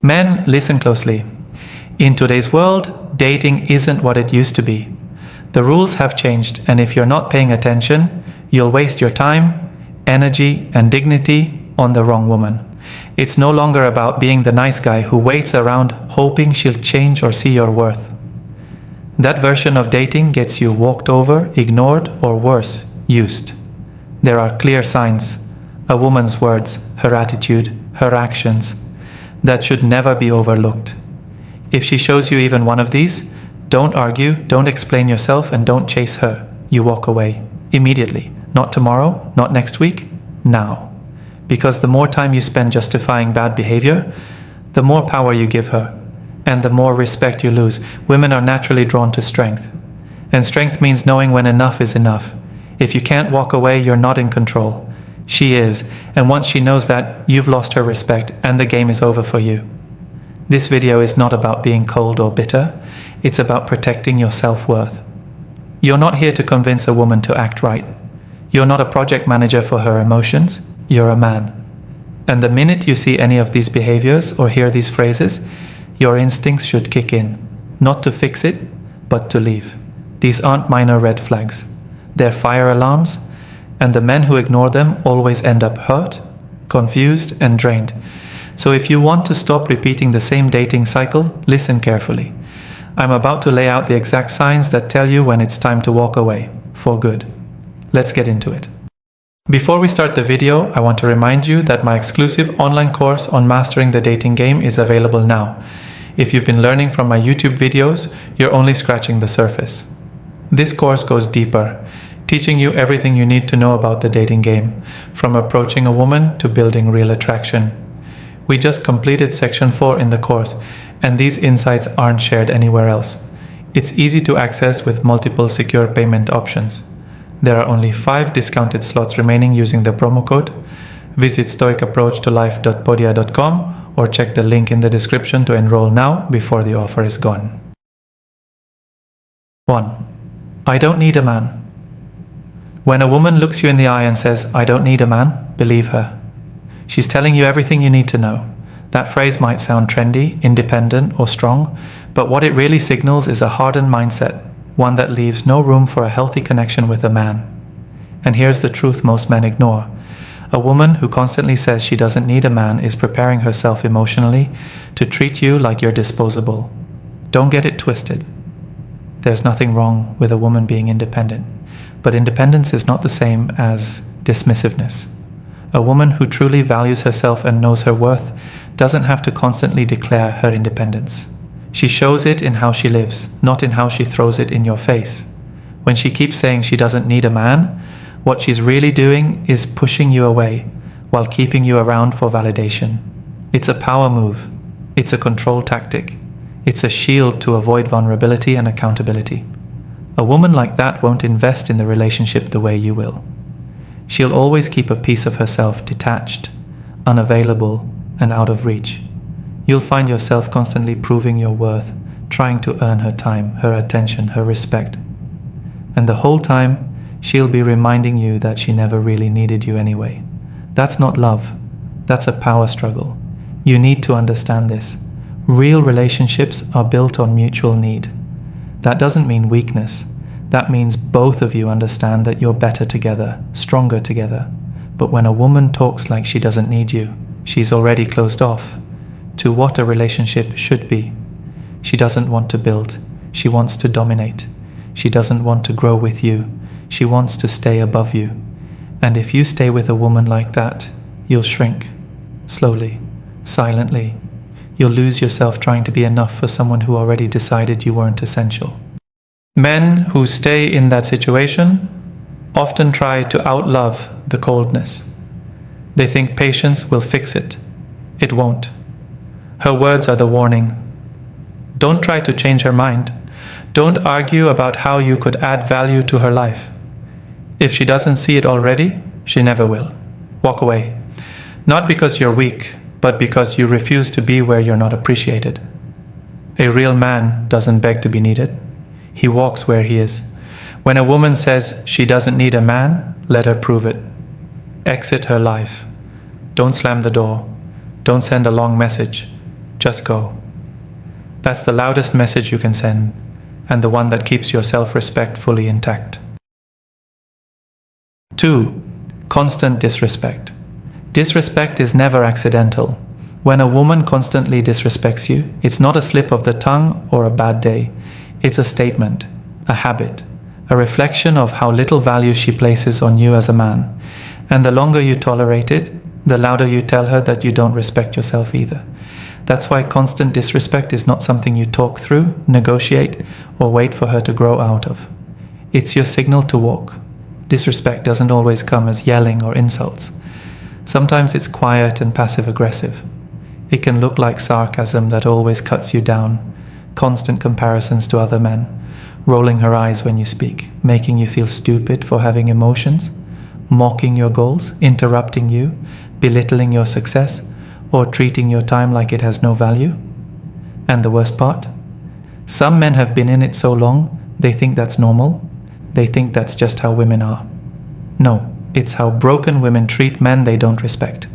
Men, listen closely. In today's world, dating isn't what it used to be. The rules have changed, and if you're not paying attention, you'll waste your time, energy, and dignity on the wrong woman. It's no longer about being the nice guy who waits around hoping she'll change or see your worth. That version of dating gets you walked over, ignored, or worse, used. There are clear signs: a woman's words, her attitude, her actions, that should never be overlooked. If she shows you even one of these, don't argue, don't explain yourself, and don't chase her. You walk away. Immediately. Not tomorrow, not next week, now. Because the more time you spend justifying bad behavior, the more power you give her, and the more respect you lose. Women are naturally drawn to strength. And strength means knowing when enough is enough. If you can't walk away, you're not in control. She is, and once she knows that, you've lost her respect and the game is over for you. This video is not about being cold or bitter, it's about protecting your self-worth. You're not here to convince a woman to act right. You're not a project manager for her emotions, you're a man. And the minute you see any of these behaviors or hear these phrases, your instincts should kick in, not to fix it, but to leave. These aren't minor red flags. They're fire alarms, and the men who ignore them always end up hurt, confused, and drained. So if you want to stop repeating the same dating cycle, listen carefully. I'm about to lay out the exact signs that tell you when it's time to walk away, for good. Let's get into it. Before we start the video, I want to remind you that my exclusive online course on mastering the dating game is available now. If you've been learning from my YouTube videos, you're only scratching the surface. This course goes deeper, teaching you everything you need to know about the dating game, from approaching a woman to building real attraction. We just completed section 4 in the course, and these insights aren't shared anywhere else. It's easy to access with multiple secure payment options. There are only 5 discounted slots remaining using the promo code. Visit stoicapproachtolife.podia.com or check the link in the description to enroll now before the offer is gone. 1. I don't need a man. When a woman looks you in the eye and says, "I don't need a man," believe her. She's telling you everything you need to know. That phrase might sound trendy, independent, or strong, but what it really signals is a hardened mindset, one that leaves no room for a healthy connection with a man. And here's the truth most men ignore. A woman who constantly says she doesn't need a man is preparing herself emotionally to treat you like you're disposable. Don't get it twisted. There's nothing wrong with a woman being independent, but independence is not the same as dismissiveness. A woman who truly values herself and knows her worth doesn't have to constantly declare her independence. She shows it in how she lives, not in how she throws it in your face. When she keeps saying she doesn't need a man, what she's really doing is pushing you away while keeping you around for validation. It's a power move. It's a control tactic. It's a shield to avoid vulnerability and accountability. A woman like that won't invest in the relationship the way you will. She'll always keep a piece of herself detached, unavailable, and out of reach. You'll find yourself constantly proving your worth, trying to earn her time, her attention, her respect. And the whole time, she'll be reminding you that she never really needed you anyway. That's not love. That's a power struggle. You need to understand this. Real relationships are built on mutual need. That doesn't mean weakness. That means both of you understand that you're better together, stronger together. But when a woman talks like she doesn't need you, she's already closed off to what a relationship should be. She doesn't want to build. She wants to dominate. She doesn't want to grow with you. She wants to stay above you. And if you stay with a woman like that, you'll shrink. Slowly, silently. You'll lose yourself trying to be enough for someone who already decided you weren't essential. Men who stay in that situation often try to outlove the coldness. They think patience will fix it. It won't. Her words are the warning. Don't try to change her mind. Don't argue about how you could add value to her life. If she doesn't see it already, she never will. Walk away. Not because you're weak, but because you refuse to be where you're not appreciated. A real man doesn't beg to be needed. He walks where he is. When a woman says she doesn't need a man, let her prove it. Exit her life. Don't slam the door. Don't send a long message. just go. That's the loudest message you can send, and the one that keeps your self-respect fully intact. 2. Constant disrespect. Disrespect is never accidental. When a woman constantly disrespects you, it's not a slip of the tongue or a bad day. It's a statement, a habit, a reflection of how little value she places on you as a man. And the longer you tolerate it, the louder you tell her that you don't respect yourself either. That's why constant disrespect is not something you talk through, negotiate, or wait for her to grow out of. It's your signal to walk. Disrespect doesn't always come as yelling or insults. Sometimes it's quiet and passive-aggressive. It can look like sarcasm that always cuts you down, constant comparisons to other men, rolling her eyes when you speak, making you feel stupid for having emotions, mocking your goals, interrupting you, belittling your success, or treating your time like it has no value. And the worst part? Some men have been in it so long, they think that's normal. They think that's just how women are. No, it's how broken women treat men they don't respect.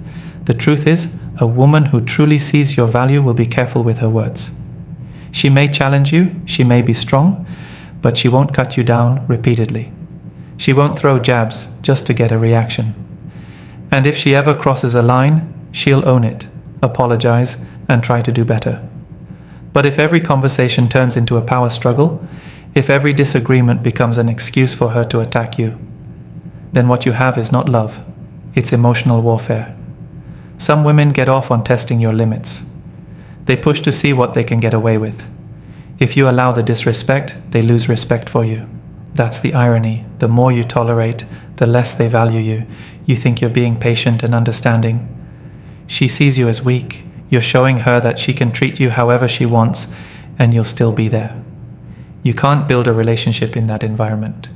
The truth is, a woman who truly sees your value will be careful with her words. She may challenge you, she may be strong, but she won't cut you down repeatedly. She won't throw jabs just to get a reaction. And if she ever crosses a line, she'll own it, apologize, and try to do better. But if every conversation turns into a power struggle, if every disagreement becomes an excuse for her to attack you, then what you have is not love, it's emotional warfare. Some women get off on testing your limits. They push to see what they can get away with. If you allow the disrespect, they lose respect for you. That's the irony. The more you tolerate, the less they value you. You think you're being patient and understanding. She sees you as weak. You're showing her that she can treat you however she wants, and you'll still be there. You can't build a relationship in that environment.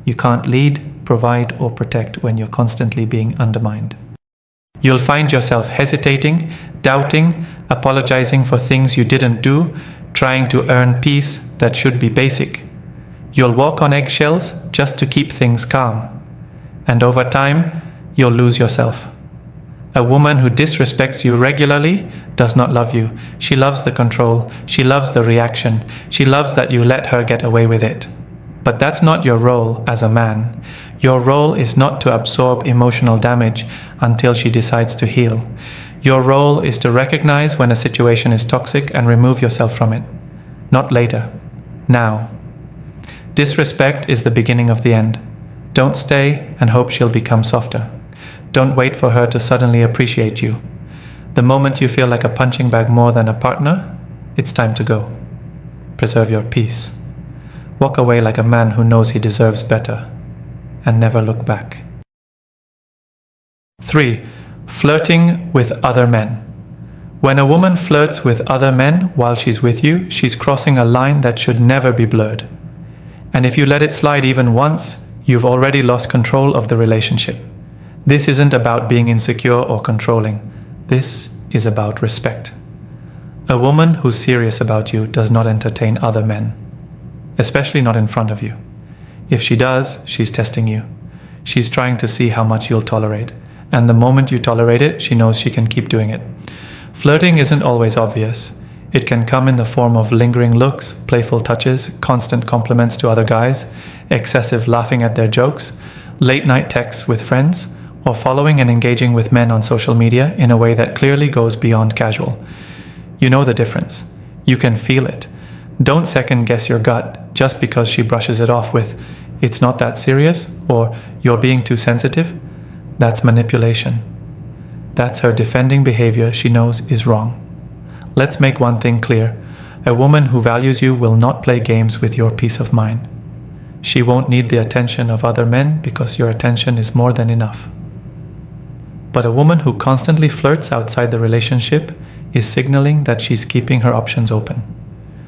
You can't lead, provide, or protect when you're constantly being undermined. You'll find yourself hesitating, doubting, apologizing for things you didn't do, trying to earn peace that should be basic. You'll walk on eggshells just to keep things calm. And over time, you'll lose yourself. A woman who disrespects you regularly does not love you. She loves the control. She loves the reaction. She loves that you let her get away with it. But that's not your role as a man. Your role is not to absorb emotional damage until she decides to heal. Your role is to recognize when a situation is toxic and remove yourself from it. Not later. Now. Disrespect is the beginning of the end. Don't stay and hope she'll become softer. Don't wait for her to suddenly appreciate you. The moment you feel like a punching bag more than a partner, it's time to go. Preserve your peace. Walk away like a man who knows he deserves better, and never look back. 3. Flirting with other men. When a woman flirts with other men while she's with you, she's crossing a line that should never be blurred. And if you let it slide even once, you've already lost control of the relationship. This isn't about being insecure or controlling. This is about respect. A woman who's serious about you does not entertain other men, especially not in front of you. If she does, she's testing you. She's trying to see how much you'll tolerate. And the moment you tolerate it, she knows she can keep doing it. Flirting isn't always obvious. It can come in the form of lingering looks, playful touches, constant compliments to other guys, excessive laughing at their jokes, late-night texts with friends, or following and engaging with men on social media in a way that clearly goes beyond casual. You know the difference. You can feel it. Don't second-guess your gut just because she brushes it off with, "It's not that serious," or "You're being too sensitive." That's manipulation. That's her defending behavior she knows is wrong. Let's make one thing clear. A woman who values you will not play games with your peace of mind. She won't need the attention of other men because your attention is more than enough. But a woman who constantly flirts outside the relationship is signaling that she's keeping her options open.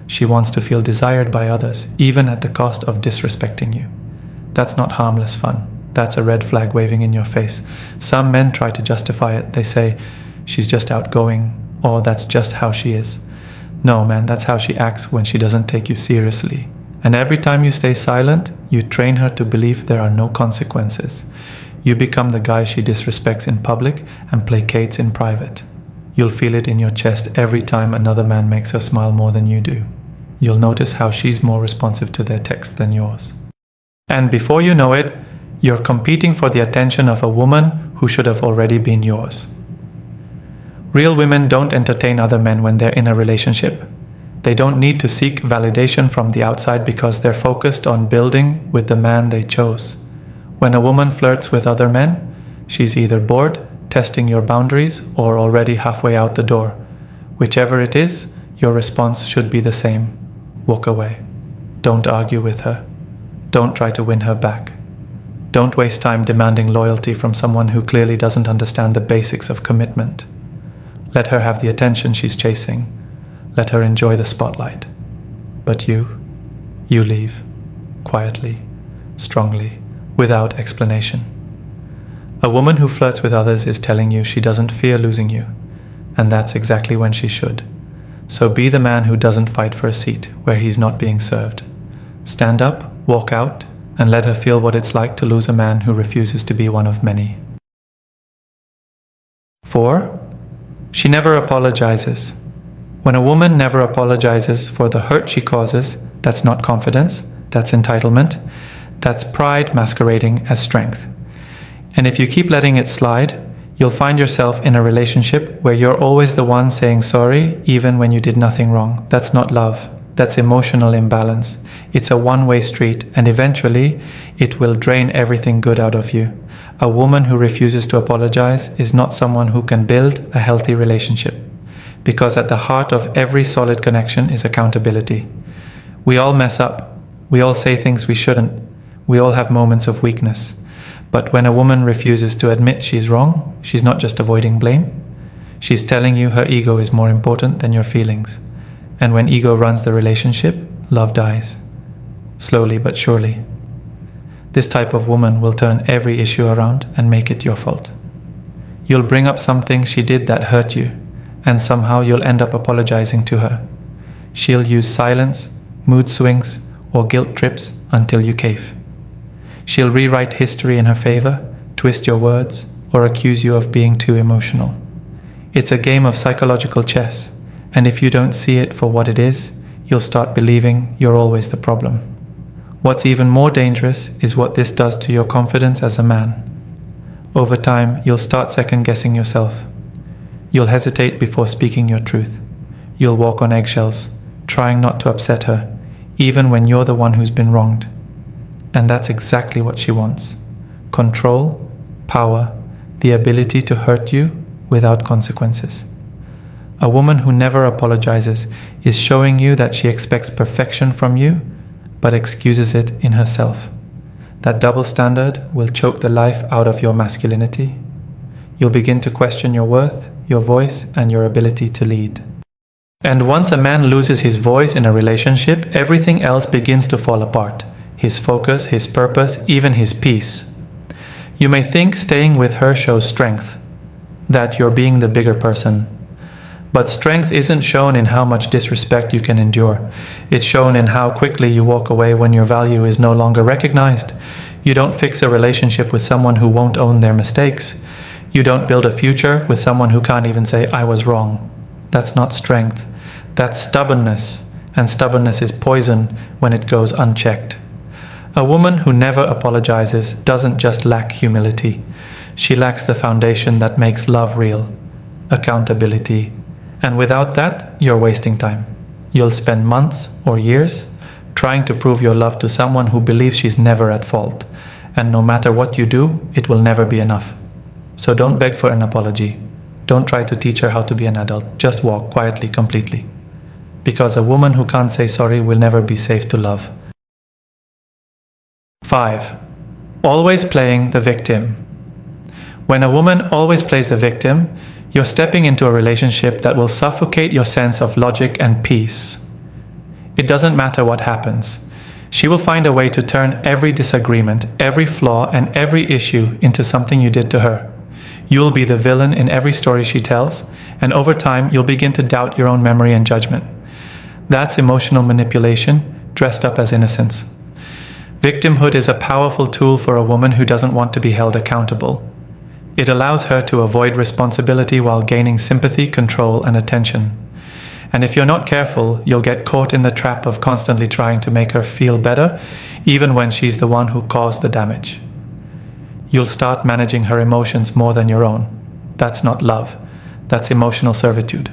She wants to feel desired by others, even at the cost of disrespecting you. That's not harmless fun. That's a red flag waving in your face. Some men try to justify it. They say, "She's just outgoing," or "That's just how she is." No, man, that's how she acts when she doesn't take you seriously. And every time you stay silent, you train her to believe there are no consequences. You become the guy she disrespects in public and placates in private. You'll feel it in your chest every time another man makes her smile more than you do. You'll notice how she's more responsive to their text than yours. And before you know it, you're competing for the attention of a woman who should have already been yours. Real women don't entertain other men when they're in a relationship. They don't need to seek validation from the outside because they're focused on building with the man they chose. When a woman flirts with other men, she's either bored, testing your boundaries, or already halfway out the door. Whichever it is, your response should be the same. Walk away. Don't argue with her. Don't try to win her back. Don't waste time demanding loyalty from someone who clearly doesn't understand the basics of commitment. Let her have the attention she's chasing. Let her enjoy the spotlight. But you leave, quietly, strongly, without explanation. A woman who flirts with others is telling you she doesn't fear losing you, and that's exactly when she should. So be the man who doesn't fight for a seat where he's not being served. Stand up, walk out, and let her feel what it's like to lose a man who refuses to be one of many. 4. She never apologizes. When a woman never apologizes for the hurt she causes, that's not confidence, that's entitlement, that's pride masquerading as strength. And if you keep letting it slide, you'll find yourself in a relationship where you're always the one saying sorry even when you did nothing wrong. That's not love. That's emotional imbalance. It's a one-way street, and eventually it will drain everything good out of you. A woman who refuses to apologize is not someone who can build a healthy relationship. Because at the heart of every solid connection is accountability. We all mess up. We all say things we shouldn't. We all have moments of weakness. But when a woman refuses to admit she's wrong, she's not just avoiding blame. She's telling you her ego is more important than your feelings. And when ego runs the relationship, love dies. Slowly but surely. This type of woman will turn every issue around and make it your fault. You'll bring up something she did that hurt you, and somehow you'll end up apologizing to her. She'll use silence, mood swings, or guilt trips until you cave. She'll rewrite history in her favor, twist your words, or accuse you of being too emotional. It's a game of psychological chess, and if you don't see it for what it is, you'll start believing you're always the problem. What's even more dangerous is what this does to your confidence as a man. Over time, you'll start second-guessing yourself. You'll hesitate before speaking your truth. You'll walk on eggshells, trying not to upset her, even when you're the one who's been wronged. And that's exactly what she wants. Control, power, the ability to hurt you without consequences. A woman who never apologizes is showing you that she expects perfection from you, but excuses it in herself. That double standard will choke the life out of your masculinity. You'll begin to question your worth, your voice, and your ability to lead. And once a man loses his voice in a relationship, everything else begins to fall apart. His focus, his purpose, even his peace. You may think staying with her shows strength, that you're being the bigger person. But strength isn't shown in how much disrespect you can endure. It's shown in how quickly you walk away when your value is no longer recognized. You don't fix a relationship with someone who won't own their mistakes. You don't build a future with someone who can't even say, "I was wrong." That's not strength. That's stubbornness. And stubbornness is poison when it goes unchecked. A woman who never apologizes doesn't just lack humility. She lacks the foundation that makes love real. Accountability. And without that, you're wasting time. You'll spend months or years trying to prove your love to someone who believes she's never at fault. And no matter what you do, it will never be enough. So don't beg for an apology. Don't try to teach her how to be an adult. Just walk quietly, completely. Because a woman who can't say sorry will never be safe to love. 5. Always playing the victim. When a woman always plays the victim, you're stepping into a relationship that will suffocate your sense of logic and peace. It doesn't matter what happens. She will find a way to turn every disagreement, every flaw, and every issue into something you did to her. You'll be the villain in every story she tells, and over time, you'll begin to doubt your own memory and judgment. That's emotional manipulation dressed up as innocence. Victimhood is a powerful tool for a woman who doesn't want to be held accountable. It allows her to avoid responsibility while gaining sympathy, control, and attention. And if you're not careful, you'll get caught in the trap of constantly trying to make her feel better, even when she's the one who caused the damage. You'll start managing her emotions more than your own. That's not love. That's emotional servitude.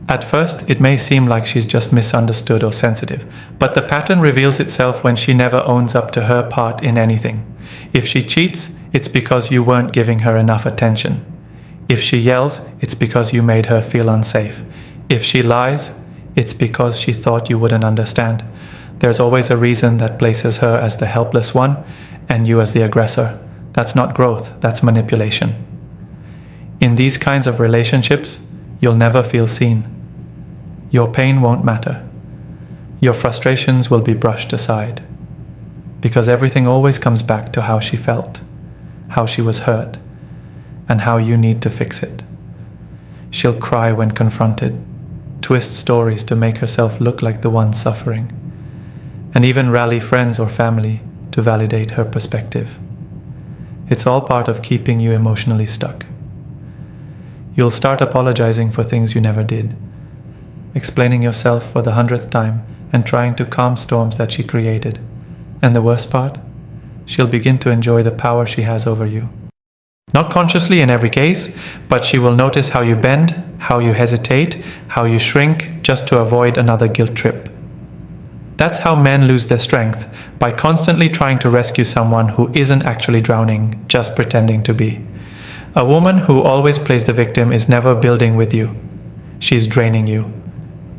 At first, it may seem like she's just misunderstood or sensitive, but the pattern reveals itself when she never owns up to her part in anything. If she cheats, it's because you weren't giving her enough attention. If she yells, it's because you made her feel unsafe. If she lies, it's because she thought you wouldn't understand. There's always a reason that places her as the helpless one and you as the aggressor. That's not growth, that's manipulation. In these kinds of relationships, you'll never feel seen. Your pain won't matter. Your frustrations will be brushed aside. Because everything always comes back to how she felt, how she was hurt, and how you need to fix it. She'll cry when confronted, twist stories to make herself look like the one suffering, and even rally friends or family to validate her perspective. It's all part of keeping you emotionally stuck. You'll start apologizing for things you never did, explaining yourself for the 100th time and trying to calm storms that she created. And the worst part? She'll begin to enjoy the power she has over you. Not consciously in every case, but she will notice how you bend, how you hesitate, how you shrink just to avoid another guilt trip. That's how men lose their strength, by constantly trying to rescue someone who isn't actually drowning, just pretending to be. A woman who always plays the victim is never building with you. She's draining you.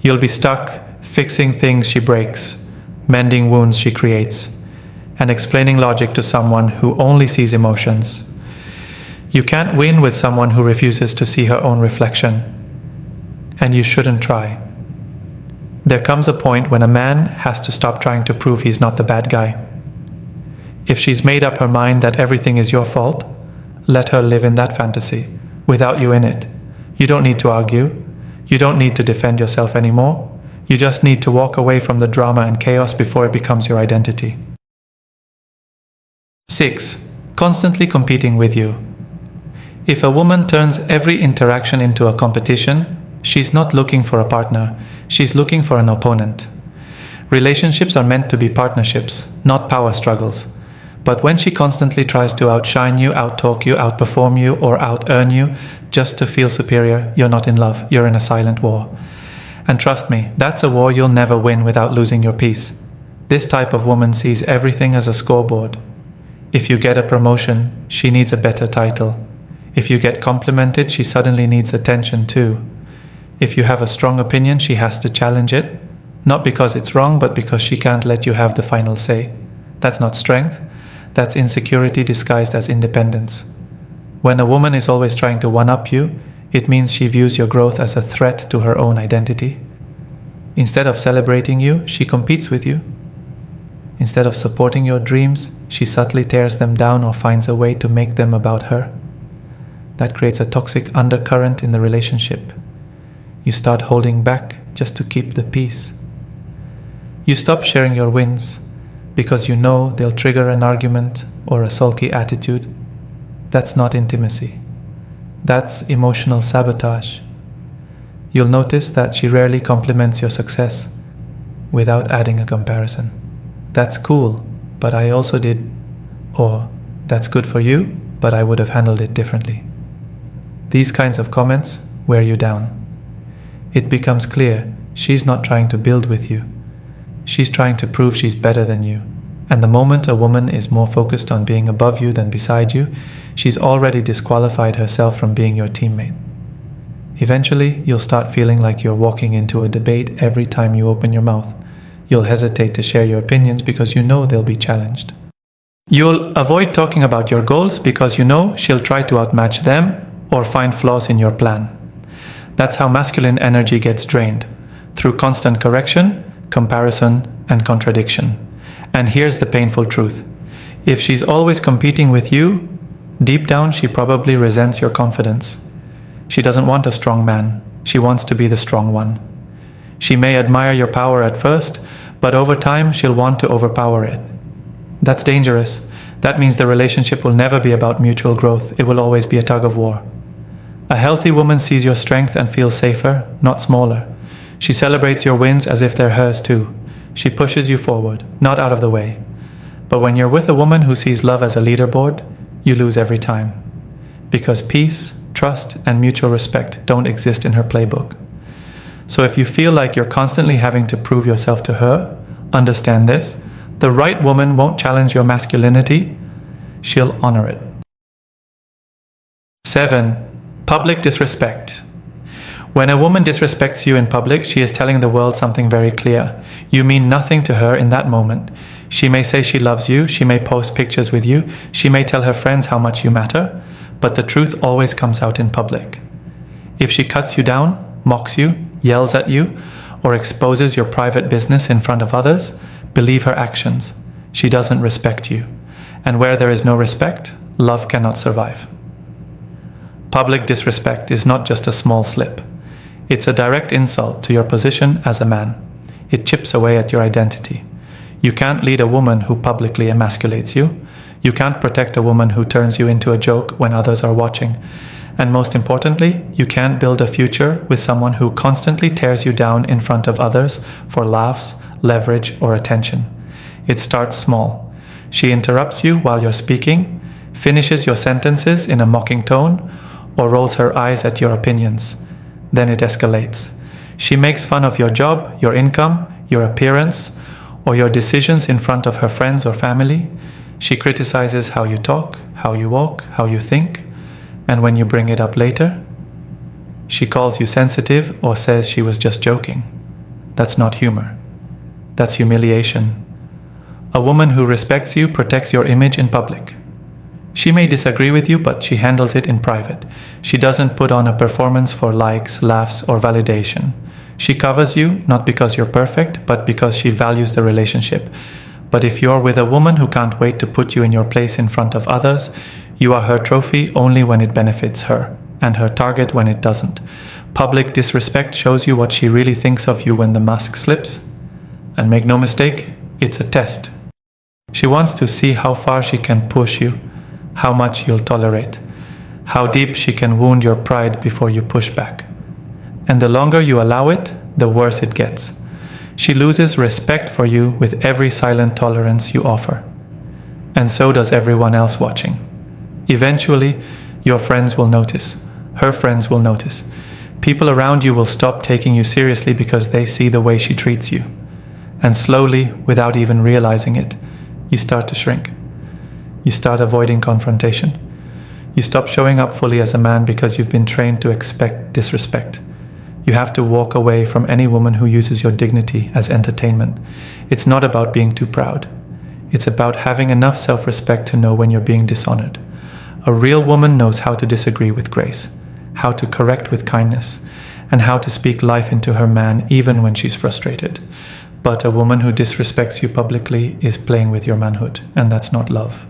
You'll be stuck fixing things she breaks, mending wounds she creates, and explaining logic to someone who only sees emotions. You can't win with someone who refuses to see her own reflection, and you shouldn't try. There comes a point when a man has to stop trying to prove he's not the bad guy. If she's made up her mind that everything is your fault, let her live in that fantasy, without you in it. You don't need to argue. You don't need to defend yourself anymore. You just need to walk away from the drama and chaos before it becomes your identity. 6. Constantly competing with you. If a woman turns every interaction into a competition, she's not looking for a partner, she's looking for an opponent. Relationships are meant to be partnerships, not power struggles. But when she constantly tries to outshine you, outtalk you, outperform you, or out-earn you, just to feel superior, you're not in love, you're in a silent war. And trust me, that's a war you'll never win without losing your peace. This type of woman sees everything as a scoreboard. If you get a promotion, she needs a better title. If you get complimented, she suddenly needs attention too. If you have a strong opinion, she has to challenge it, not because it's wrong, but because she can't let you have the final say. That's not strength. That's insecurity disguised as independence. When a woman is always trying to one-up you, it means she views your growth as a threat to her own identity. Instead of celebrating you, she competes with you. Instead of supporting your dreams, she subtly tears them down or finds a way to make them about her. That creates a toxic undercurrent in the relationship. You start holding back just to keep the peace. You stop sharing your wins because you know they'll trigger an argument or a sulky attitude. That's not intimacy. That's emotional sabotage. You'll notice that she rarely compliments your success without adding a comparison. That's cool, but I also did. Or, that's good for you, but I would have handled it differently. These kinds of comments wear you down. It becomes clear she's not trying to build with you. She's trying to prove she's better than you. And the moment a woman is more focused on being above you than beside you, she's already disqualified herself from being your teammate. Eventually, you'll start feeling like you're walking into a debate every time you open your mouth. You'll hesitate to share your opinions because you know they'll be challenged. You'll avoid talking about your goals because you know she'll try to outmatch them or find flaws in your plan. That's how masculine energy gets drained, through constant correction, comparison, and contradiction. And here's the painful truth. If she's always competing with you, deep down she probably resents your confidence. She doesn't want a strong man. She wants to be the strong one. She may admire your power at first, but over time she'll want to overpower it. That's dangerous. That means the relationship will never be about mutual growth. It will always be a tug of war. A healthy woman sees your strength and feels safer, not smaller. She celebrates your wins as if they're hers too. She pushes you forward, not out of the way. But when you're with a woman who sees love as a leaderboard, you lose every time. Because peace, trust, and mutual respect don't exist in her playbook. So if you feel like you're constantly having to prove yourself to her, understand this: the right woman won't challenge your masculinity, she'll honor it. 7. Public disrespect. When a woman disrespects you in public, she is telling the world something very clear. You mean nothing to her in that moment. She may say she loves you, she may post pictures with you, she may tell her friends how much you matter, but the truth always comes out in public. If she cuts you down, mocks you, yells at you, or exposes your private business in front of others, believe her actions. She doesn't respect you. And where there is no respect, love cannot survive. Public disrespect is not just a small slip. It's a direct insult to your position as a man. It chips away at your identity. You can't lead a woman who publicly emasculates you. You can't protect a woman who turns you into a joke when others are watching. And most importantly, you can't build a future with someone who constantly tears you down in front of others for laughs, leverage, or attention. It starts small. She interrupts you while you're speaking, finishes your sentences in a mocking tone, or rolls her eyes at your opinions. Then it escalates. She makes fun of your job, your income, your appearance, or your decisions in front of her friends or family. She criticizes how you talk, how you walk, how you think, and when you bring it up later, she calls you sensitive or says she was just joking. That's not humor. That's humiliation. A woman who respects you protects your image in public. She may disagree with you, but she handles it in private. She doesn't put on a performance for likes, laughs, or validation. She covers you, not because you're perfect, but because she values the relationship. But if you're with a woman who can't wait to put you in your place in front of others, you are her trophy only when it benefits her, and her target when it doesn't. Public disrespect shows you what she really thinks of you when the mask slips. And make no mistake, it's a test. She wants to see how far she can push you, how much you'll tolerate, how deep she can wound your pride before you push back. And the longer you allow it, the worse it gets. She loses respect for you with every silent tolerance you offer. And so does everyone else watching. Eventually, your friends will notice. Her friends will notice. People around you will stop taking you seriously because they see the way she treats you. And slowly, without even realizing it, you start to shrink. You start avoiding confrontation. You stop showing up fully as a man because you've been trained to expect disrespect. You have to walk away from any woman who uses your dignity as entertainment. It's not about being too proud. It's about having enough self-respect to know when you're being dishonored. A real woman knows how to disagree with grace, how to correct with kindness, and how to speak life into her man even when she's frustrated. But a woman who disrespects you publicly is playing with your manhood, and that's not love.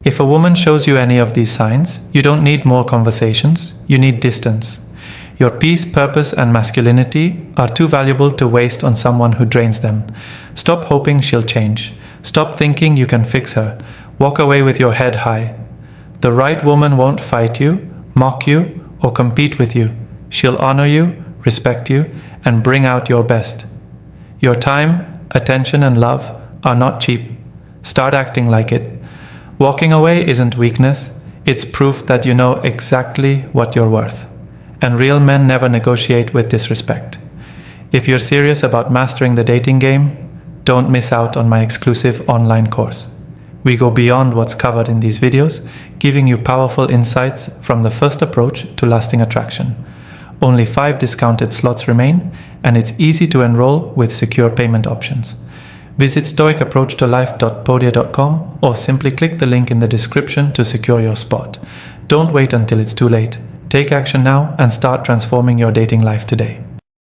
If a woman shows you any of these signs, you don't need more conversations, you need distance. Your peace, purpose, and masculinity are too valuable to waste on someone who drains them. Stop hoping she'll change. Stop thinking you can fix her. Walk away with your head high. The right woman won't fight you, mock you, or compete with you. She'll honor you, respect you, and bring out your best. Your time, attention, and love are not cheap. Start acting like it. Walking away isn't weakness, it's proof that you know exactly what you're worth. And real men never negotiate with disrespect. If you're serious about mastering the dating game, don't miss out on my exclusive online course. We go beyond what's covered in these videos, giving you powerful insights from the first approach to lasting attraction. Only 5 discounted slots remain, and it's easy to enroll with secure payment options. Visit stoicapproachtolife.podia.com or simply click the link in the description to secure your spot. Don't wait until it's too late. Take action now and start transforming your dating life today.